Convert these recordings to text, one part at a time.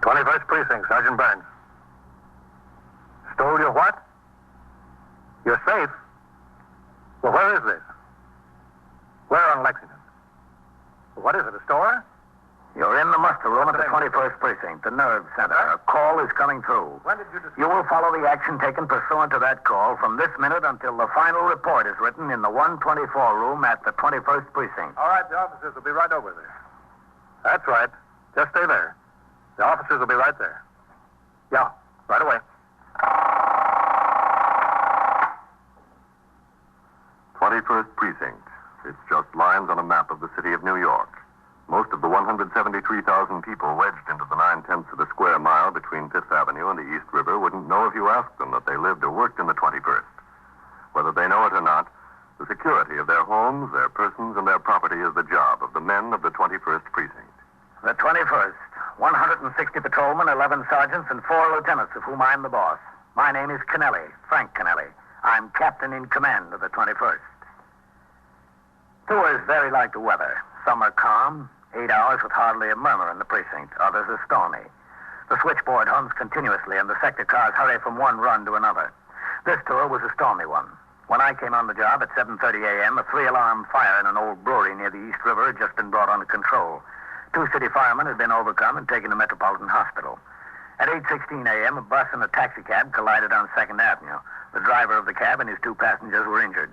21st Precinct, Sergeant Burns. Stole your what? Your safe? Well, where is this? Where on Lexington? What is it, a store? You're in the muster room at the 21st Precinct, the nerve center. A call is coming through. When did you discover? You will follow the action taken pursuant to that call from this minute until the final report is written in the 124 room at the 21st Precinct. All right, the officers will be right over there. That's right. Just stay there. The officers will be right there. Yeah, right away. 21st Precinct. It's just lines on a map of the city of New York. Most of the 173,000 people wedged into the 9/10 of the square mile between Fifth Avenue and the East River wouldn't know if you asked them that they lived or worked in the 21st. Whether they know it or not, the security of their homes, their persons, and their property is the job of the men of the 21st Precinct. The 21st. 160 patrolmen, 11 sergeants, and 4 lieutenants, of whom I'm the boss. My name is Kennelly, Frank Kennelly. I'm captain in command of the 21st. Tours vary like the weather. Some are calm, 8 hours with hardly a murmur in the precinct. Others are stormy. The switchboard hums continuously, and the sector cars hurry from one run to another. This tour was a stormy one. When I came on the job at 7:30 a.m., a 3-alarm fire in an old brewery near the East River had just been brought under control. 2 city firemen had been overcome and taken to Metropolitan Hospital. At 8:16 a.m., a bus and a taxicab collided on 2nd Avenue. The driver of the cab and his 2 passengers were injured.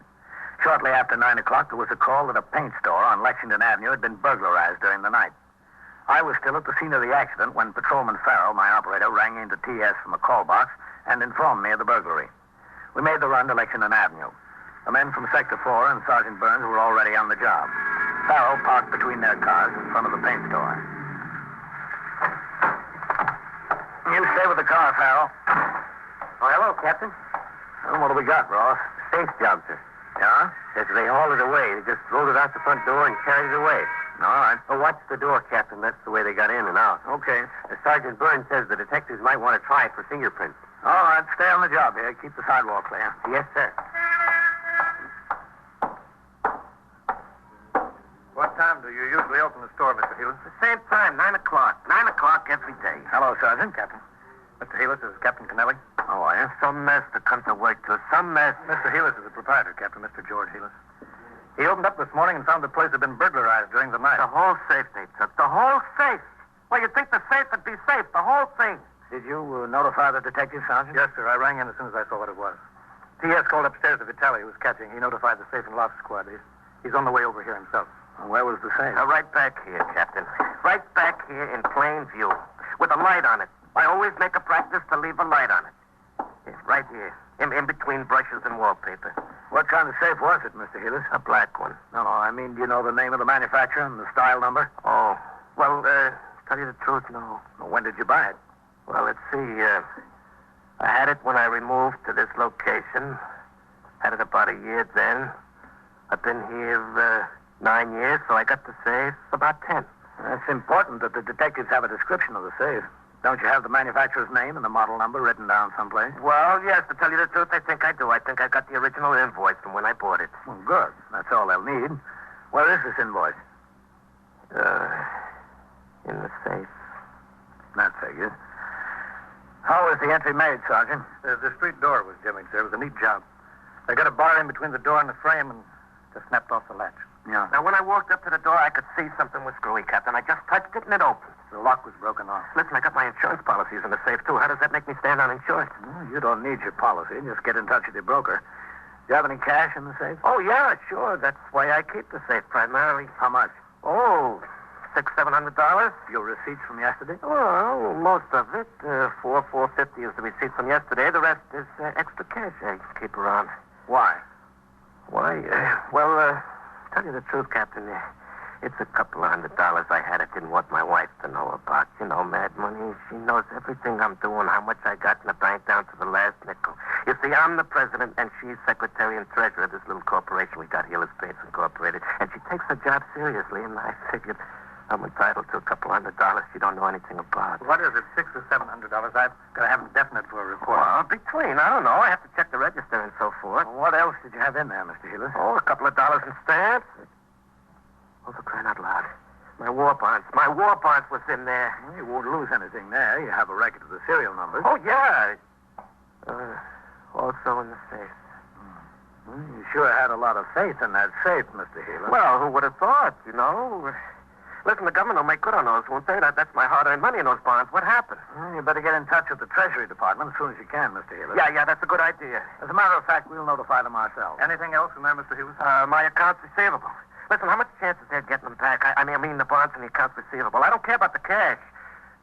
Shortly after 9 o'clock, there was a call that a paint store on Lexington Avenue had been burglarized during the night. I was still at the scene of the accident when Patrolman Farrell, my operator, rang into TS from a call box and informed me of the burglary. We made the run to Lexington Avenue. The men from Sector 4 and Sergeant Burns were already on the job. Farrell parked between their cars in front of the paint store. You stay with the car, Farrell. Oh, hello, Captain. Well, what do we got, Ross? Safe job, sir. Yeah? Says they hauled it away. They just rolled it out the front door and carried it away. All right. Oh, watch the door, Captain. That's the way they got in and out. Okay. Sergeant Burns says the detectives might want to try for fingerprints. All right, stay on the job here. Keep the sidewalk clear. Yes, sir. What time do you usually open the store, Mr. Heelis? The same time, 9 o'clock. 9 o'clock every day. Hello, Sergeant. Captain. Mr. Heelis, this is Captain Kennelly. How are you? Some mess to come to work to. Some mess. Mr. Heelis is the proprietor, Captain, Mr. George Heelis. He opened up this morning and found the place had been burglarized during the night. The whole safe they took. The whole safe. Well, you'd think the safe would be safe. The whole thing. Did you notify the detective, Sergeant? Yes, sir. I rang in as soon as I saw what it was. T.S. called upstairs to Vitale, who was catching. He notified the safe and loft squad. He's on the way over here himself. Where was the safe? Right back here, Captain. Right back here in plain view. With a light on it. I always make a practice to leave a light on it. Yeah, right here. In between brushes and wallpaper. What kind of safe was it, Mr. Heelis? A black one. No, I mean, do you know the name of the manufacturer and the style number? Oh. Well, tell you the truth, no. Well, when did you buy it? Well, let's see. I had it when I removed to this location. Had it about a year then. I've been here 9 years, so I got the safe about 10. It's important that the detectives have a description of the safe. Don't you have the manufacturer's name and the model number written down someplace? Well, yes, to tell you the truth, I think I do. I think I got the original invoice from when I bought it. Well, good. That's all they'll need. Where is this invoice? In the safe. That figures. How was the entry made, Sergeant? The street door was jimmied, sir. It was a neat job. They got a bar in between the door and the frame and just snapped off the latch. Yeah. Now, when I walked up to the door, I could see something was screwy, Captain. I just touched it and it opened. The lock was broken off. Listen, I got my insurance policies in the safe, too. How does that make me stand uninsured? Well, you don't need your policy. Just get in touch with your broker. Do you have any cash in the safe? Oh, yeah, sure. That's why I keep the safe primarily. How much? Oh, $600-700. Your receipts from yesterday? Well, most of it. $450 is the receipt from yesterday. The rest is extra cash I keep around. Why? Why? Tell you the truth, Captain. It's a couple of $100 I had. I didn't want my wife to know about. You know, mad money. She knows everything I'm doing, how much I got in the bank down to the last nickel. You see, I'm the president, and she's secretary and treasurer of this little corporation we got here, Paints Incorporated. And she takes her job seriously, and I figured I'm entitled to a couple $100 she don't know anything about. What is it, $600 or $700? I've got to have them definite for a report. Well, between, I don't know. I have to check the register and so forth. Well, what else did you have in there, Mr. Heelis? Oh, a couple of dollars in stamps. Oh, for crying out loud. My war bonds. My war bonds was in there. Well, you won't lose anything there. You have a record of the serial numbers. Oh, yeah. Also in the safe. Well, you sure had a lot of faith in that safe, Mr. Healer. Well, who would have thought, you know? Listen, the government will make good on those, won't they? That's my hard-earned money in those bonds. What happened? Well, you better get in touch with the Treasury Department as soon as you can, Mr. Healer. Yeah, that's a good idea. As a matter of fact, we'll notify them ourselves. Anything else in there, Mr. Healer? My accounts receivable. Listen, how much chance is there of getting them back? I mean the bonds and the accounts receivable. I don't care about the cash.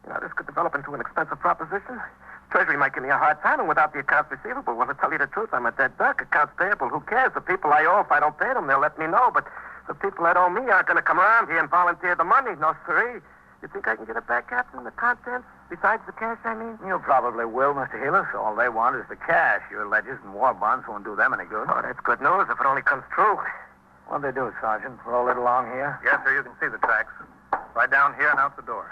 You know, this could develop into an expensive proposition. Treasury might give me a hard time, and without the accounts receivable, well, to tell you the truth, I'm a dead duck. Accounts payable, who cares? The people I owe, if I don't pay them, they'll let me know. But the people that owe me aren't going to come around here and volunteer the money. No, sirree. You think I can get it back, Captain? The contents? Besides the cash, I mean? You probably will, Mr. Healer. So all they want is the cash. Your ledgers and war bonds won't do them any good. Oh, that's good news if it only comes true. What'd they do, Sergeant? Roll it along here? Yes, sir. You can see the tracks. Right down here and out the door.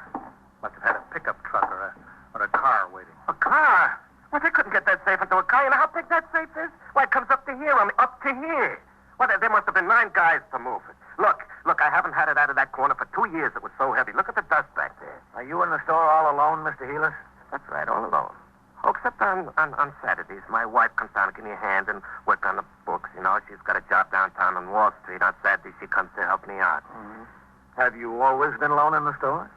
Must have had a pickup truck or a car waiting. A car? Well, they couldn't get that safe into a car. You know how big that safe is? Why, it comes up to here, up to here. Well, there must have been 9 guys to move it. Look, I haven't had it out of that corner for 2 years. It was so heavy. Look at the dust back there. Are you in the store all alone, Mr. Healer? That's right, all alone. Oh, except on Saturdays. My wife comes down to give me a hand and work on the books. You know, she's got a job downtown on Wall Street. On Saturdays, she comes to help me out. Mm-hmm. Have you always been alone in the store?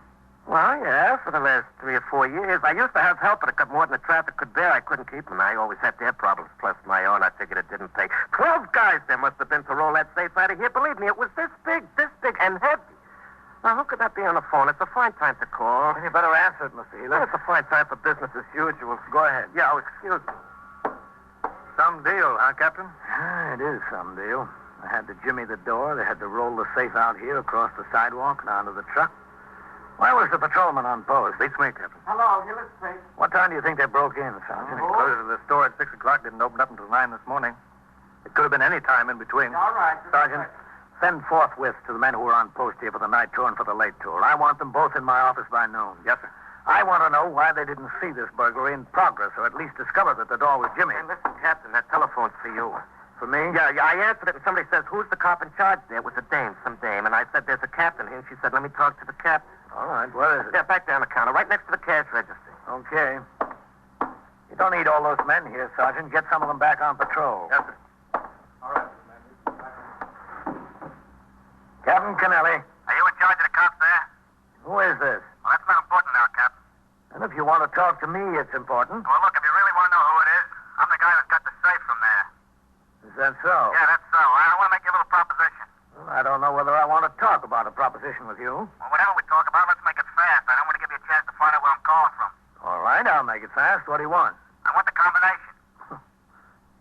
Well, yeah, for the last 3 or 4 years. I used to have help, but it got more than the traffic could bear. I couldn't keep them. I always had their problems, plus my own. I figured it didn't pay. 12 guys there must have been to roll that safe out of here. Believe me, it was this big, and heavy. Now, who could that be on the phone? It's a fine time to call. Well, you better answer it, Mr. Healer. Well, it's a fine time for business as usual. Go ahead. Yeah, excuse me. Some deal, huh, Captain? It is some deal. I had to jimmy the door. They had to roll the safe out here across the sidewalk and onto the truck. Why was the patrolman on post? Beats me, Captain. Hello, Hillis Street. What time do you think they broke in, Sergeant? They closed the store at 6 o'clock. Didn't open up until 9 this morning. It could have been any time in between. All right. Sergeant, send forthwith to the men who are on post here for the night tour and for the late tour. I want them both in my office by noon. Yes, sir. I want to know why they didn't see this burglary in progress, or at least discover that the door was jimmy. Hey, listen, Captain, that telephone's for you. For me? Yeah, I answered it, and somebody says, who's the cop in charge there? It was some dame. And I said, there's a captain here, and she said, let me talk to the captain. All right, where is it? Yeah, back there on the counter, right next to the cash register. Okay. You don't need all those men here, Sergeant. Get some of them back on patrol. Yes, sir. All right, Captain Kennelly. Are you in charge of the cops there? Who is this? Well, that's not important now, Captain. And if you want to talk to me, it's important. Well, look, if you really want to know who it is, I'm the guy that got the safe from there. Is that so? Yeah, that's so. I want to make you a little proposition. Well, I don't know whether I want to talk about a proposition with you. Well, whatever we talk about, let's make it fast. I don't want to give you a chance to find out where I'm calling from. All right, I'll make it fast. What do you want? I want the combination.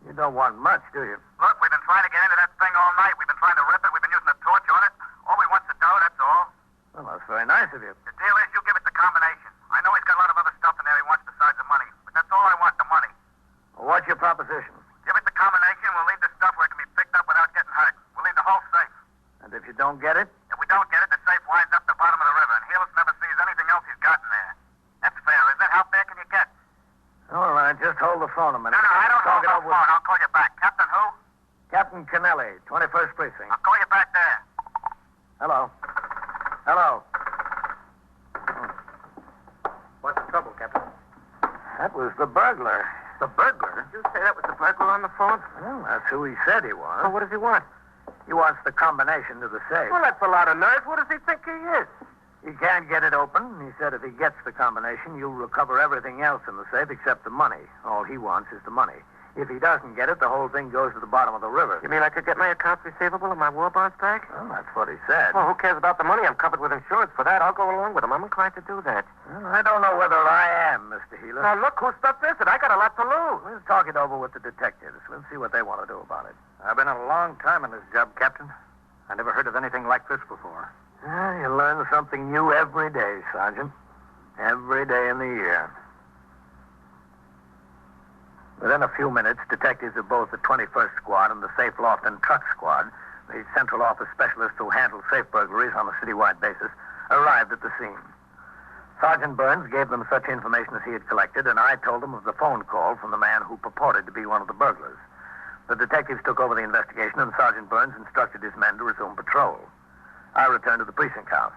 You don't want much, do you? Look, we've been trying to get into that thing all night. We've been trying to rip it. We've been using a torch on it. All we want's the dough, that's all. Well, that's very nice of you. The deal is you give it the combination. I know he's got a lot of other stuff in there he wants besides the money, but that's all I want, the money. Well, what's your proposition? Give it the combination, we'll leave the stuff where it can be picked up without getting hurt. We'll leave the whole safe. And if you don't get it? If we don't get it, the safe winds up the bottom of the river, and Helis never sees anything else he's got in there. That's fair, isn't it? How fair can you get? All right, just hold the phone a minute. No, I don't Talk hold it the over with phone. I'll call you back. Captain who? Captain Kennelly, 21st Precinct. I'll call you back there. Hello. Hello. What's the trouble, Captain? That was the burglar. The burglar? Did you say that was the burglar on the phone? Well, that's who he said he was. Well, what does he want? He wants the combination to the safe. Well, that's a lot of nerve. What does he think he is? He can't get it open. He said if he gets the combination, you'll recover everything else in the safe except the money. All he wants is the money. If he doesn't get it, the whole thing goes to the bottom of the river. You mean I could get my accounts receivable and my war bonds back? Well, that's what he said. Well, who cares about the money? I'm covered with insurance for that. I'll go along with him. I'm inclined to do that. Well, I don't know whether I am, Mr. Healer. Now, look, whose stuff is it? I got a lot to lose. We'll talk it over with the detectives. We'll see what they want to do about it. I've been a long time in this job, Captain. I never heard of anything like this before. You learn something new every day, Sergeant. Every day in the year. Within a few minutes, detectives of both the 21st Squad and the Safe Loft and Truck Squad, the central office specialists who handle safe burglaries on a citywide basis, arrived at the scene. Sergeant Burns gave them such information as he had collected, and I told them of the phone call from the man who purported to be one of the burglars. The detectives took over the investigation, and Sergeant Burns instructed his men to resume patrol. I returned to the precinct house.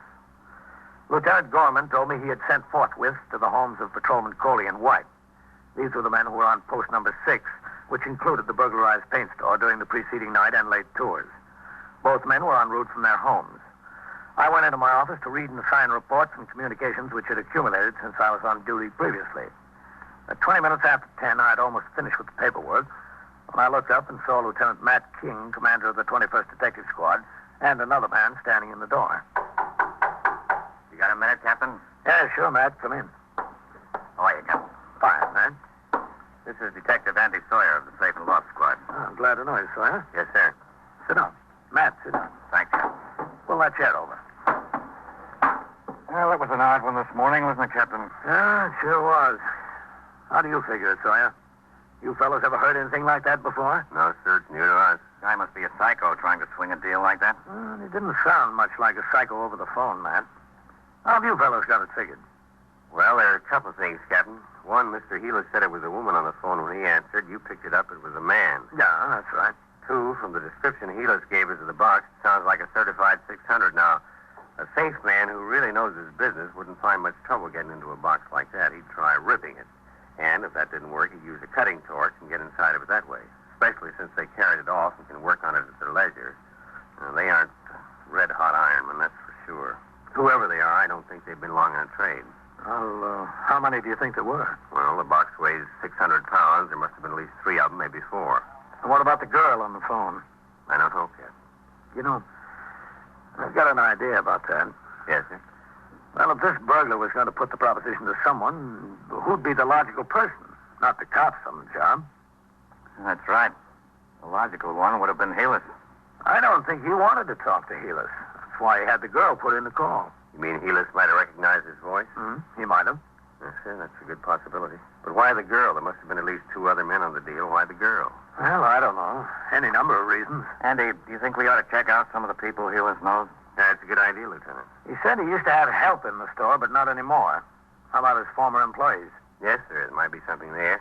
Lieutenant Gorman told me he had sent forthwith to the homes of Patrolman Coley and White. These were the men who were on post number 6, which included the burglarized paint store during the preceding night and late tours. Both men were en route from their homes. I went into my office to read and sign reports and communications which had accumulated since I was on duty previously. At 20 minutes after 10, I had almost finished with the paperwork when I looked up and saw Lieutenant Matt King, commander of the 21st Detective Squad, and another man standing in the door. You got a minute, Captain? Yeah, sure, Matt. Come in. How are you, Captain? Fine, man. This is Detective Andy Sawyer of the Safe and Loft Squad. Oh, I'm glad to know you, Sawyer. Yes, sir. Sit down. Matt, sit down. Thanks, Captain. Pull that chair over. Well, that was an odd one this morning, wasn't it, Captain? Yeah, it sure was. How do you figure it, Sawyer? You fellows ever heard anything like that before? No, sir, it's new to us. Guy must be a psycho trying to swing a deal like that. Well, it didn't sound much like a psycho over the phone, Matt. How have you fellows got it figured? Well, there are a couple things, Captain. One, Mr. Healer said it was a woman on the phone when he answered. You picked it up, it was a man. Yeah, that's right. Two, from the description Healer gave us of the box, it sounds like a certified 600. Now, a safe man who really knows his business wouldn't find much trouble getting into a box like that. He'd try ripping it. And if that didn't work, he'd use a cutting torch and get inside of it that way, especially since they carried it off and can work on it at their leisure. They aren't red-hot ironmen, that's for sure. Whoever they are, I don't think they've been long on trade. Well, how many do you think there were? Well, the box weighs 600 pounds. There must have been at least 3 of them, maybe 4. And what about the girl on the phone? I don't know, Captain. You know, I've got an idea about that. Yes, sir? Well, if this burglar was going to put the proposition to someone, who'd be the logical person? Not the cops on the job. That's right. The logical one would have been Healis. I don't think he wanted to talk to Healis. That's why he had the girl put in the call. You mean Healis might have recognized his voice? He might have. Yes, sir, that's a good possibility. But why the girl? There must have been at least 2 other men on the deal. Why the girl? Well, I don't know. Any number of reasons. Andy, do you think we ought to check out some of the people Healis knows? That's a good idea, Lieutenant. He said he used to have help in the store, but not anymore. How about his former employees? Yes, sir, there might be something there.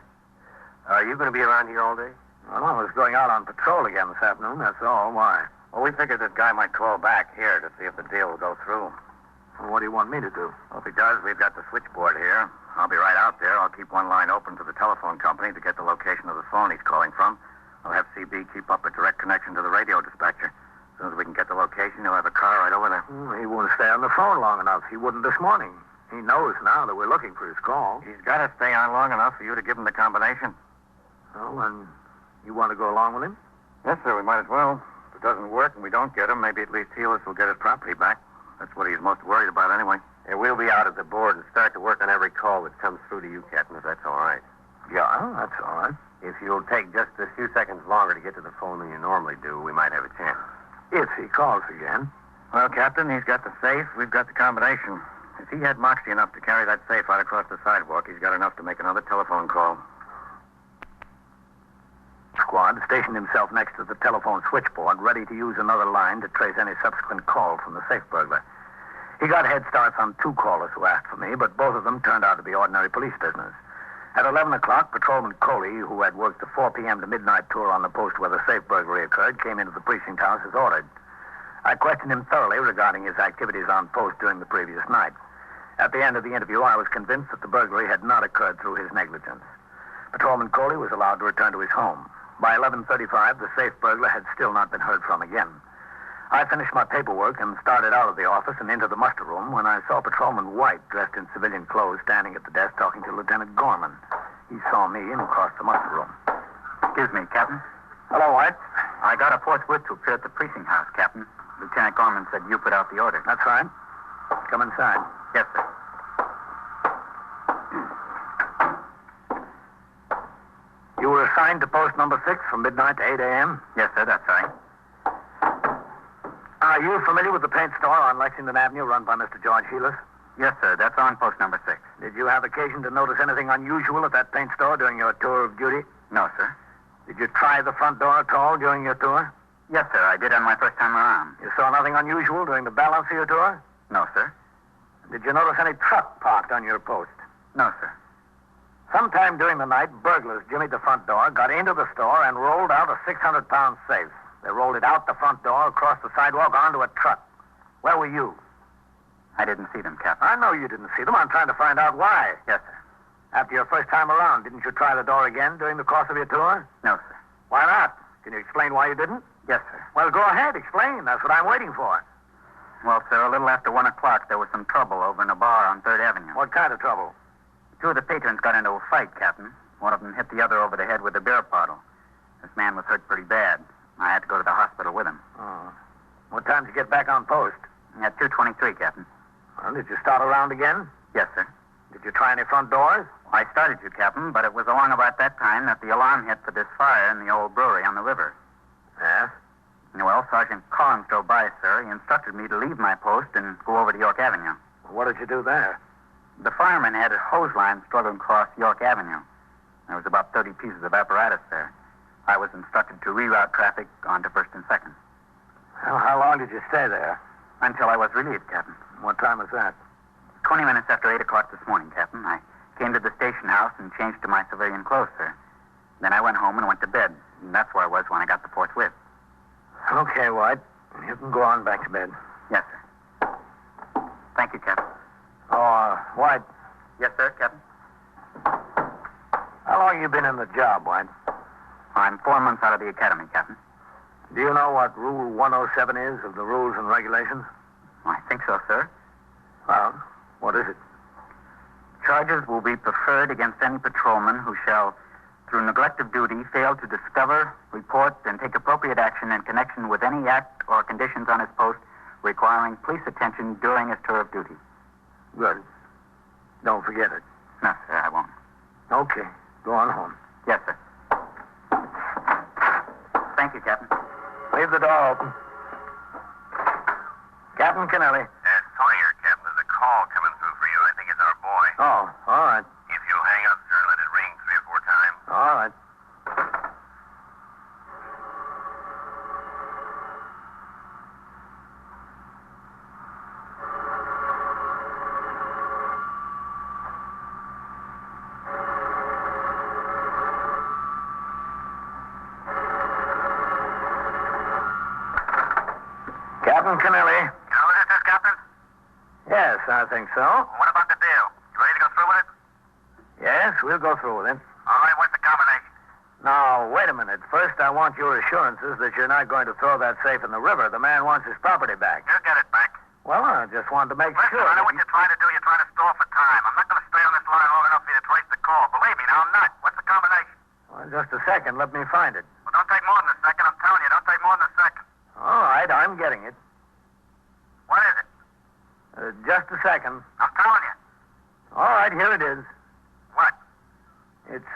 Are you going to be around here all day? Well, I was going out on patrol again this afternoon, that's all. Why? Well, we figured this guy might call back here to see if the deal will go through. Well, what do you want me to do? Well, if he does, we've got the switchboard here. I'll be right out there. I'll keep one line open to the telephone company to get the location of the phone he's calling from. I'll have CB keep up a direct connection to the radio dispatcher. As soon as we can get the location, he'll have a car right over there. He won't stay on the phone long enough. He wouldn't this morning. He knows now that we're looking for his call. He's got to stay on long enough for you to give him the combination. Well, then, you want to go along with him? Yes, sir, we might as well. If it doesn't work and we don't get him, maybe at least Healis will get his property back. That's what he's most worried about anyway. Yeah, we'll be out at the board and start to work on every call that comes through to you, Captain, if that's all right. Yeah, that's all right. If you'll take just a few seconds longer to get to the phone than you normally do, we might have a chance. If he calls again. Well, Captain, he's got the safe. We've got the combination. If he had moxie enough to carry that safe out across the sidewalk, he's got enough to make another telephone call. Squad stationed himself next to the telephone switchboard, ready to use another line to trace any subsequent call from the safe burglar. He got head starts on 2 callers who asked for me, but both of them turned out to be ordinary police business. At 11 o'clock, Patrolman Coley, who had worked the 4 p.m. to midnight tour on the post where the safe burglary occurred, came into the precinct house as ordered. I questioned him thoroughly regarding his activities on post during the previous night. At the end of the interview, I was convinced that the burglary had not occurred through his negligence. Patrolman Coley was allowed to return to his home. By 11:35, the safe burglar had still not been heard from again. I finished my paperwork and started out of the office and into the muster room when I saw Patrolman White, dressed in civilian clothes, standing at the desk talking to Lieutenant Gorman. He saw me and crossed the muster room. Excuse me, Captain. Hello, White. I got a forthwith to appear at the precinct house, Captain. Lieutenant Gorman said you put out the order. That's right. Come inside. Yes, sir. You were assigned to post number 6 from midnight to 8 a.m.? Yes, sir, that's right. Are you familiar with the paint store on Lexington Avenue run by Mr. George Healis? Yes, sir, that's on post number 6. Did you have occasion to notice anything unusual at that paint store during your tour of duty? No, sir. Did you try the front door at all during your tour? Yes, sir, I did on my first time around. You saw nothing unusual during the balance of your tour? No, sir. Did you notice any truck parked on your post? No, sir. Sometime during the night, burglars jimmied the front door, got into the store, and rolled out a 600-pound safe. They rolled it out the front door, across the sidewalk, onto a truck. Where were you? I didn't see them, Captain. I know you didn't see them. I'm trying to find out why. Yes, sir. After your first time around, didn't you try the door again during the course of your tour? No, sir. Why not? Can you explain why you didn't? Yes, sir. Well, go ahead. Explain. That's what I'm waiting for. Well, sir, a little after 1 o'clock, there was some trouble over in a bar on 3rd Avenue. What kind of trouble? 2 of the patrons got into a fight, Captain. One of them hit the other over the head with a beer bottle. This man was hurt pretty bad. I had to go to the hospital with him. Oh. What time did you get back on post? At 2:23, Captain. Well, did you start around again? Yes, sir. Did you try any front doors? I started to, Captain, but it was along about that time that the alarm hit for this fire in the old brewery on the river. Yes. Well, Sergeant Collins drove by, sir. He instructed me to leave my post and go over to York Avenue. What did you do there? The firemen had a hose line struggling across York Avenue. There was about 30 pieces of apparatus there. I was instructed to reroute traffic onto 1st and 2nd. Well, how long did you stay there? Until I was relieved, Captain. What time was that? 20 minutes after 8 o'clock this morning, Captain. I came to the station house and changed to my civilian clothes, sir. Then I went home and went to bed. And that's where I was when I got the forthwith. Okay, White. You can go on back to bed. Yes, sir. Thank you, Captain. Oh, White. Yes, sir, Captain. How long you been in the job, White? I'm 4 months out of the academy, Captain. Do you know what Rule 107 is of the rules and regulations? I think so, sir. Well, what is it? Charges will be preferred against any patrolman who shall, through neglect of duty, fail to discover, report, and take appropriate action in connection with any act or conditions on his post requiring police attention during his tour of duty. Good. Don't forget it. No, sir, I won't. Okay. Go on home. Yes, sir. Thank you, Captain. Leave the door open. Captain Kennelly. Sawyer, Captain, there's a call coming through for you. I think it's our boy. Oh, all right. If you'll hang up, sir, let it ring 3 or 4 times. All right. Captain Kennelly. You know who this is, Captain? Yes, I think so. What about the deal? You ready to go through with it? Yes, we'll go through with it. All right, what's the combination? Now, wait a minute. First, I want your assurances that you're not going to throw that safe in the river. The man wants his property back. You'll get it back. Well, I just wanted to make Listen, sure. I know that what you're trying to do. You're trying to stall for time. I'm not going to stay on this line long enough for you to trace the call. Believe me, now I'm not. What's the combination? Well, just a second. Let me find it. Well, don't take more than a second. I'm telling you, don't take more than a second. All right, I'm getting it. What is it? Just a second. I'm telling you. All right, here it is. What? It's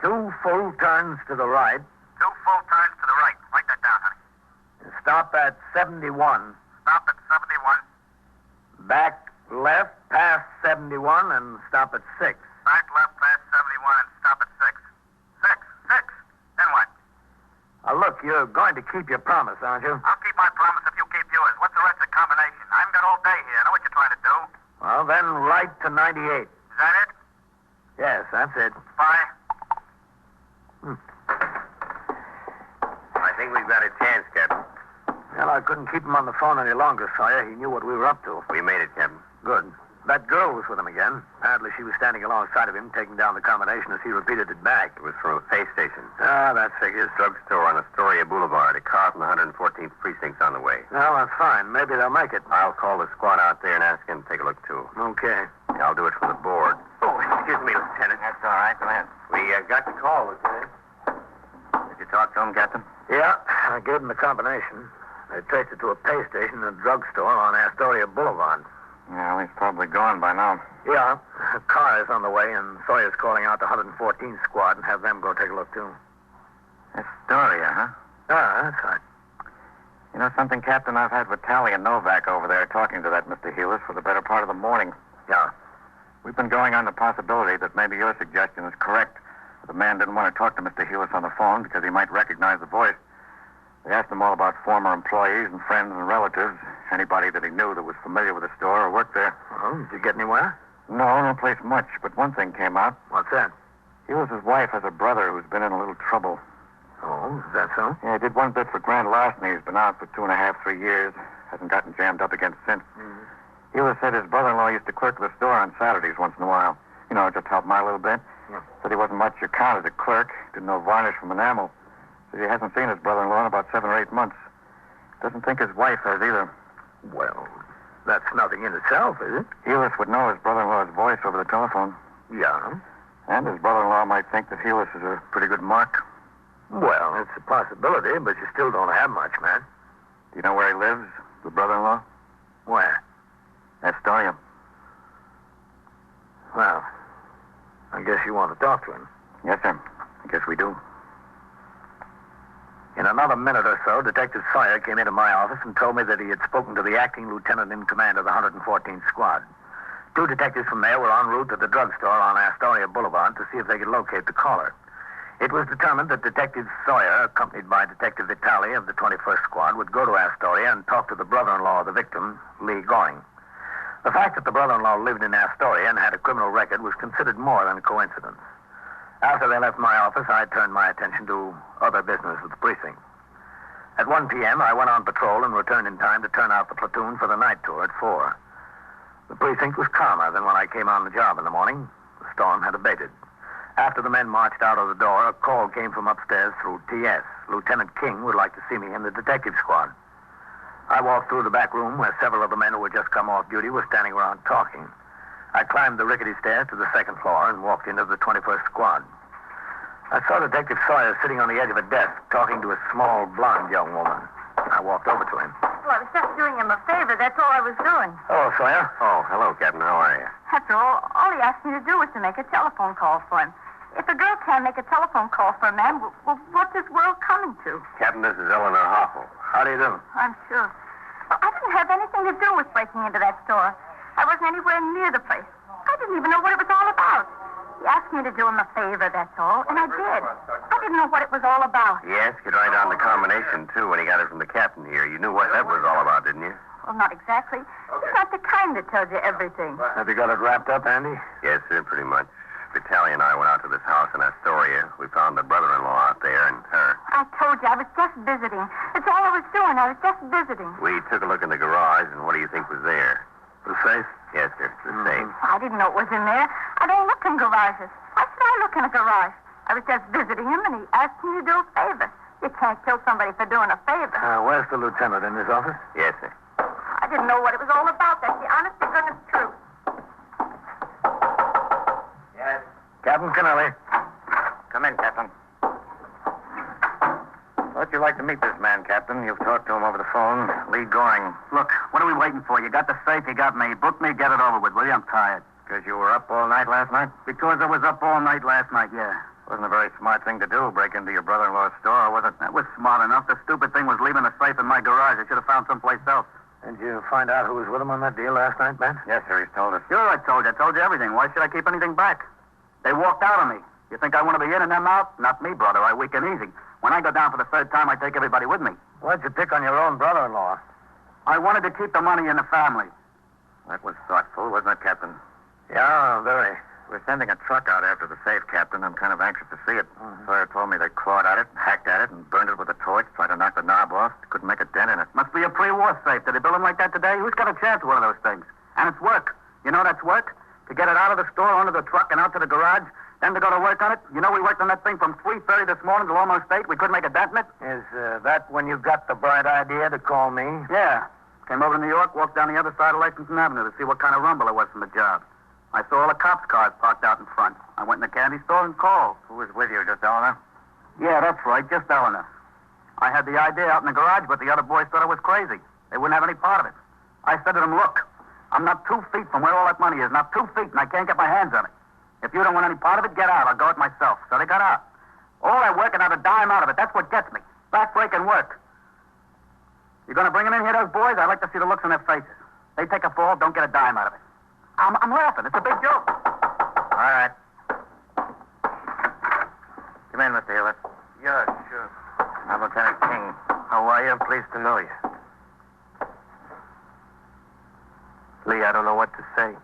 2 full turns to the right. 2 full turns to the right. Write that down, honey. Stop at 71. Stop at 71. Back left past 71 and stop at 6. Back left past 71 and stop at 6. 6. Then what? Look, you're going to keep your promise, aren't you? I'll keep my promise if you keep yours. What's the rest of the combination? I haven't got all day here. I know what you're trying to do. Well, then right to 98. Is that it? Yes, that's it. Bye. I think we've got a chance, Captain. Well, I couldn't keep him on the phone any longer, Sawyer. He knew what we were up to. We made it, Captain. Good. That girl was with him again. Apparently she was standing alongside of him, taking down the combination as he repeated it back. It was from a pay station. Ah, that figures. Drugstore on Astoria Boulevard. A car from the 114th Precinct's on the way. Well, that's fine. Maybe they'll make it. I'll call the squad out there and ask him to take a look, too. Okay. I'll do it from the board. Oh, excuse me, Lieutenant. That's all right. Go ahead. We got the call, Lieutenant. Did you talk to him, Captain? Yeah, I gave them the combination. They traced it to a pay station and a drugstore on Astoria Boulevard. Yeah, he's probably gone by now. Yeah, a car is on the way, and Sawyer's calling out the 114th squad and have them go take a look, too. Astoria, huh? Ah, that's right. You know something, Captain? I've had Vitali and Novak over there talking to that Mr. Heelis for the better part of the morning. Yeah. We've been going on the possibility that maybe your suggestion is correct. The man didn't want to talk to Mr. Heelis on the phone because he might recognize the voice. They asked him all about former employees and friends and relatives, anybody that he knew that was familiar with the store or worked there. Well, did you get anywhere? No place much, but one thing came out. What's that? Heelis' wife has a brother who's been in a little trouble. Oh, is that so? Yeah, he did one bit for grand larceny. He's been out for 2.5, 3 years. Hasn't gotten jammed up again since. Mm-hmm. Hewis said his brother-in-law used to clerk at the store on Saturdays once in a while. You know, just help him out a little bit. Yeah. Said he wasn't much account as a clerk. Didn't know varnish from enamel. Said he hasn't seen his brother-in-law in about 7 or 8 months. Doesn't think his wife has either. Well, that's nothing in itself, is it? Hewis would know his brother-in-law's voice over the telephone. Yeah. And his brother-in-law might think that Hewis is a pretty good mark. Well, it's a possibility, but you still don't have much, man. Do you know where he lives, the brother-in-law? Where? Astoria. Well, I guess you want to talk to him. Yes, sir. I guess we do. In another minute or so, Detective Sawyer came into my office and told me that he had spoken to the acting lieutenant in command of the 114th Squad. 2 detectives from there were en route to the drugstore on Astoria Boulevard to see if they could locate the caller. It was determined that Detective Sawyer, accompanied by Detective Vitale of the 21st Squad, would go to Astoria and talk to the brother-in-law of the victim, Lee Goring. The fact that the brother-in-law lived in Astoria and had a criminal record was considered more than a coincidence. After they left my office, I turned my attention to other business at the precinct. At 1 p.m., I went on patrol and returned in time to turn out the platoon for the night tour at 4. The precinct was calmer than when I came on the job in the morning. The storm had abated. After the men marched out of the door, a call came from upstairs through T.S. Lieutenant King would like to see me in the detective squad. I walked through the back room where several of the men who had just come off duty were standing around talking. I climbed the rickety stairs to the second floor and walked into the 21st Squad. I saw Detective Sawyer sitting on the edge of a desk talking to a small, blonde young woman. I walked over to him. Well, I was just doing him a favor. That's all I was doing. Hello, Sawyer. Oh, hello, Captain. How are you? After all he asked me to do was to make a telephone call for him. If a girl can't make a telephone call for a man, well, what's this world coming to? Captain, this is Eleanor Hoffel. How do you do? I'm sure. Well, I didn't have anything to do with breaking into that store. I wasn't anywhere near the place. I didn't even know what it was all about. He asked me to do him a favor, that's all, and I did. I didn't know what it was all about. He asked you to write down the combination, too, when he got it from the captain here. You knew what that was all about, didn't you? Well, not exactly. He's not the kind that tells you everything. Have you got it wrapped up, Andy? Yes, sir, pretty much. Vitaly and I went out to this house in Astoria. We found the brother-in-law out there and her. I told you, I was just visiting. That's all I was doing. I was just visiting. We took a look in the garage, and what do you think was there? The safe? Yes, sir, the safe. I didn't know it was in there. I don't look in garages. Why should I look in a garage? I was just visiting him, and he asked me to do a favor. You can't kill somebody for doing a favor. Where's the lieutenant? In his office? Yes, sir. I didn't know what it was all about. That's the honest to goodness truth. Yes. Captain Kennelly. Come in, Captain. Thought you'd like to meet this man, Captain. You've talked to him over the phone. Lee Goring. Look, what are we waiting for? You got the safe, you got me. Book me, get it over with, will you? I'm tired. Because you were up all night last night? Because I was up all night last night, yeah. Wasn't a very smart thing to do, break into your brother-in-law's store, was it? That was smart enough. The stupid thing was leaving the safe in my garage. I should have found someplace else. Did you find out who was with him on that deal last night, Ben? Yes, sir, he's told us. Sure, I told you. I told you everything. Why should I keep anything back? They walked out on me. You think I want to be in and them out? Not me, brother. I weak and easy. When I go down for the third time, I take everybody with me. Why'd you pick on your own brother-in-law? I wanted to keep the money in the family. That was thoughtful, wasn't it, Captain? Yeah, very. We're sending a truck out after the safe, Captain. I'm kind of anxious to see it. Sawyer told me they clawed at it, hacked at it, and burned it with a torch, tried to knock the knob off. Couldn't make a dent in it. Must be a pre-war safe. Did they build them like that today? Who's got a chance with one of those things? And it's work. You know that's work? To get it out of the store, onto the truck, and out to the garage, then to go to work on it. You know we worked on that thing from 3:30 this morning till almost 8. We couldn't make a dent in it. Is that when you got the bright idea to call me? Yeah. Came over to New York, walked down the other side of Lexington Avenue to see what kind of rumble it was from the job. I saw all the cops' cars parked out in front. I went in the candy store and called. Who was with you, just Eleanor? Yeah, that's right, just Eleanor. I had the idea out in the garage, but the other boys thought I was crazy. They wouldn't have any part of it. I said to them, look, I'm not 2 feet from where all that money is, not 2 feet, and I can't get my hands on it. If you don't want any part of it, get out. I'll go it myself. So they got out. All that work and not a dime out of it. That's what gets me. Back-breaking work. You going to bring them in here, those boys? I'd like to see the looks on their faces. They take a fall, don't get a dime out of it. I'm laughing. It's a big joke. All right. Come in, Mr. Hewitt. Yeah, sure. I'm Lieutenant King. How are you? I'm pleased to know you. Lee, I don't know what to say.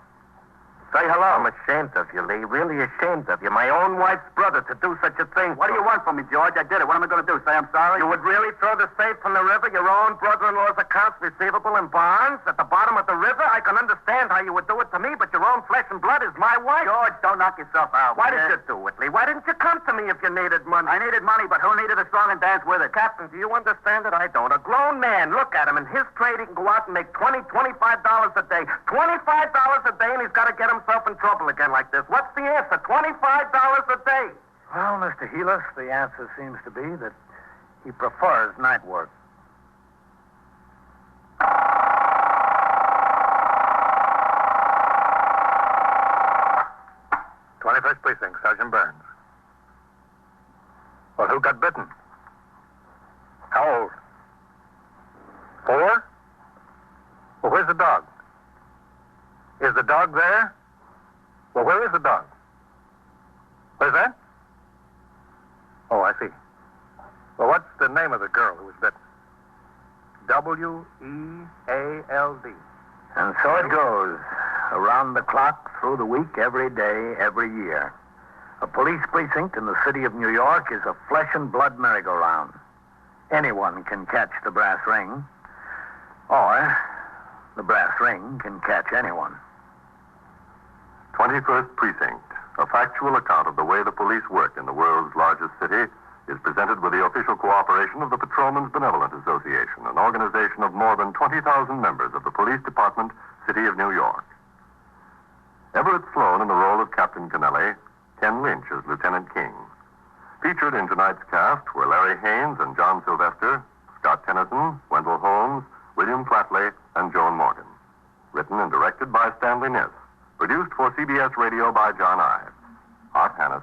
Say hello. I'm ashamed of you, Lee. Really ashamed of you. My own wife's brother to do such a thing. What do you want from me, George? I did it. What am I going to do? Say I'm sorry? You would really throw the safe from the river, your own brother-in-law's accounts receivable and bonds at the bottom of the river? river, I can understand how you would do it to me, but your own flesh and blood is my wife. George, don't knock yourself out. Why did you do it, Lee? Why didn't you come to me if you needed money? I needed money, but who needed a song and dance with it? Captain, do you understand it? I don't. A grown man, look at him. In his trade, he can go out and make $20, $25 a day. $25 a day, and he's got to get himself in trouble again like this. What's the answer? $25 a day. Well, Mr. Heelis, the answer seems to be that he prefers night work. 21st Precinct, Sergeant Burns. Well, who got bitten? How old? 4? Well, where's the dog? Is the dog there? Well, where is the dog? Where's that? Oh, I see. Well, what's the name of the girl who was bitten? W-E-A-L-D. And so it goes. Around the clock, through the week, every day, every year. A police precinct in the city of New York is a flesh and blood merry-go-round. Anyone can catch the brass ring, or the brass ring can catch anyone. 21st Precinct, a factual account of the way the police work in the world's largest city, is presented with the official cooperation of the Patrolmen's Benevolent Association, an organization of more than 20,000 members of the Police Department, City of New York. Everett Sloan in the role of Captain Kennelly, Ken Lynch as Lieutenant King. Featured in tonight's cast were Larry Haynes and John Sylvester, Scott Tennyson, Wendell Holmes, William Flatley, and Joan Morgan. Written and directed by Stanley Niss. Produced for CBS Radio by John Ives. Art Hannes